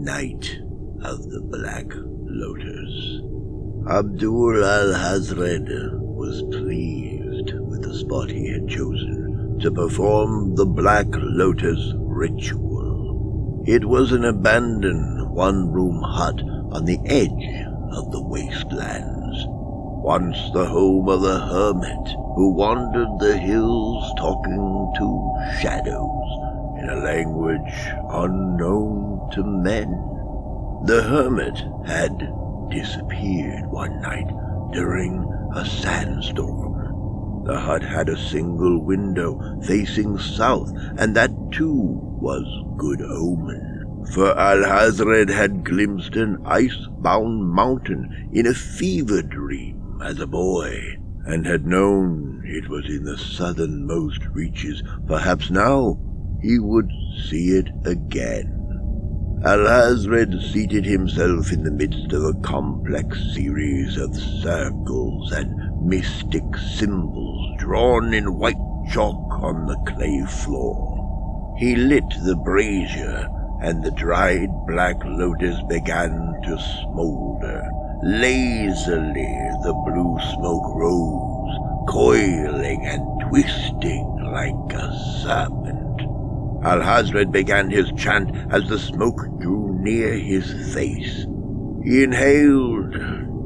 Night of the Black Lotus. Abdul al-Hazred was pleased with the spot he had chosen to perform the Black Lotus ritual. It was an abandoned one-room hut on the edge of the wastelands, once the home of a hermit who wandered the hills talking to shadows in a language unknown to men. The hermit had disappeared one night during a sandstorm. The hut had a single window facing south, and that too was good omen, for Al-Hazred had glimpsed an ice-bound mountain in a fever dream as a boy, and had known it was in the southernmost reaches. Perhaps now he would see it again. Al-Hazred seated himself in the midst of a complex series of circles and mystic symbols drawn in white chalk on the clay floor. He lit the brazier, and the dried black lotus began to smolder. Lazily the blue smoke rose, coiling and twisting like a serpent. Al-Hazred began his chant as the smoke drew near his face. He inhaled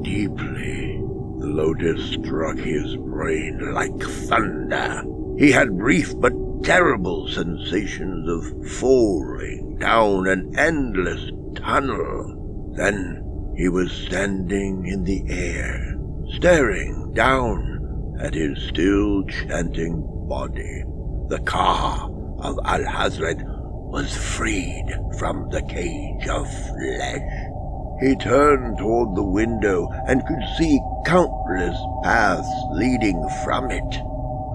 deeply. The lotus struck his brain like thunder. He had brief but terrible sensations of falling down an endless tunnel. Then he was standing in the air, staring down at his still chanting body. The Ka of Al-Hazred was freed from the cage of flesh. He turned toward the window and could see countless paths leading from it.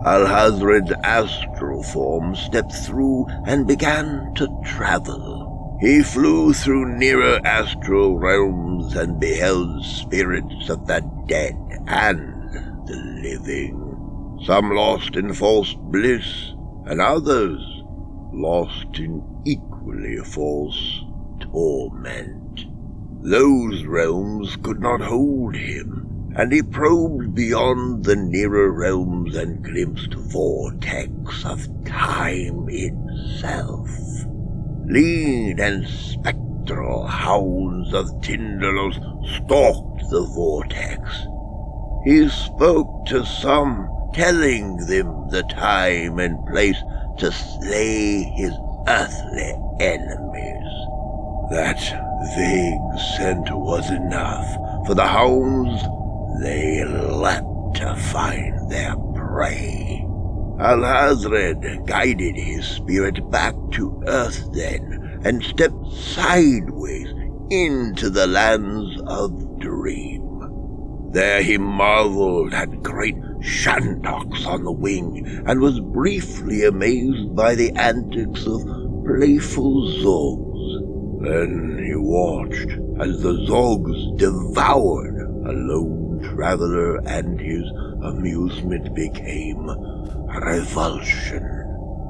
Al-Hazred's astral form stepped through and began to travel. He flew through nearer astral realms and beheld spirits of the dead and the living, some lost in false bliss, and others lost in equally false torment. Those realms could not hold him, and he probed beyond the nearer realms and glimpsed vortex of time itself. Lean and spectral hounds of Tindalos stalked the vortex. He spoke to some, telling them the time and place to slay his earthly enemies. That vague scent was enough for the hounds. They leapt to find their prey. Al-Hazred guided his spirit back to earth then, and stepped sideways into the lands of dream. There he marveled at great shantoks on the wing, and was briefly amazed by the antics of playful zogs. Then he watched as the zogs devoured a lone traveler, and his amusement became revulsion.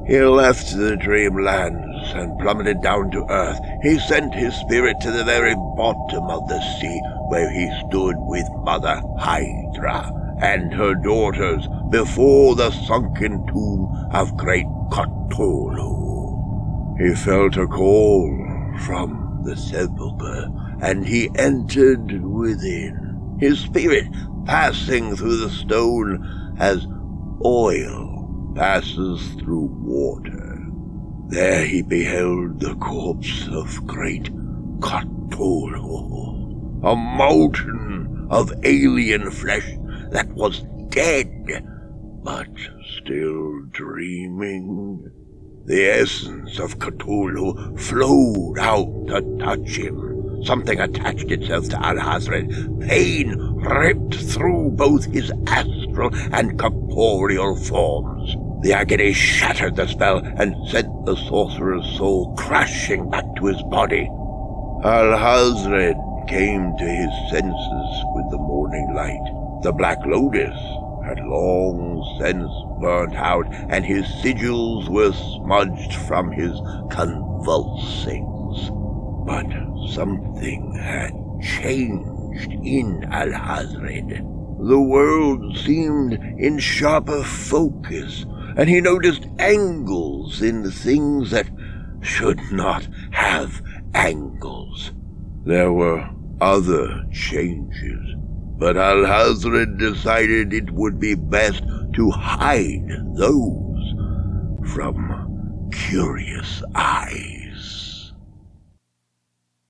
He left the dreamlands and plummeted down to earth. He sent his spirit to the very bottom of the sea, where he stood with Mother Hydra and her daughters before the sunken tomb of great Cthulhu. He felt a call from the sepulchre, and he entered within, his spirit passing through the stone as oil passes through water. There he beheld the corpse of great Cthulhu, a mountain of alien flesh that was dead, but still dreaming. The essence of Cthulhu flowed out to touch him. Something attached itself to Al-Hazred. Pain ripped through both his astral and corporeal forms. The agony shattered the spell and sent the sorcerer's soul crashing back to his body. Al-Hazred came to his senses with the morning light. The Black Lotus had long since burnt out, and his sigils were smudged from his convulsings. But something had changed in Alhazred. The world seemed in sharper focus, and he noticed angles in things that should not have angles. There were other changes, but Alhazred decided it would be best to hide those from curious eyes.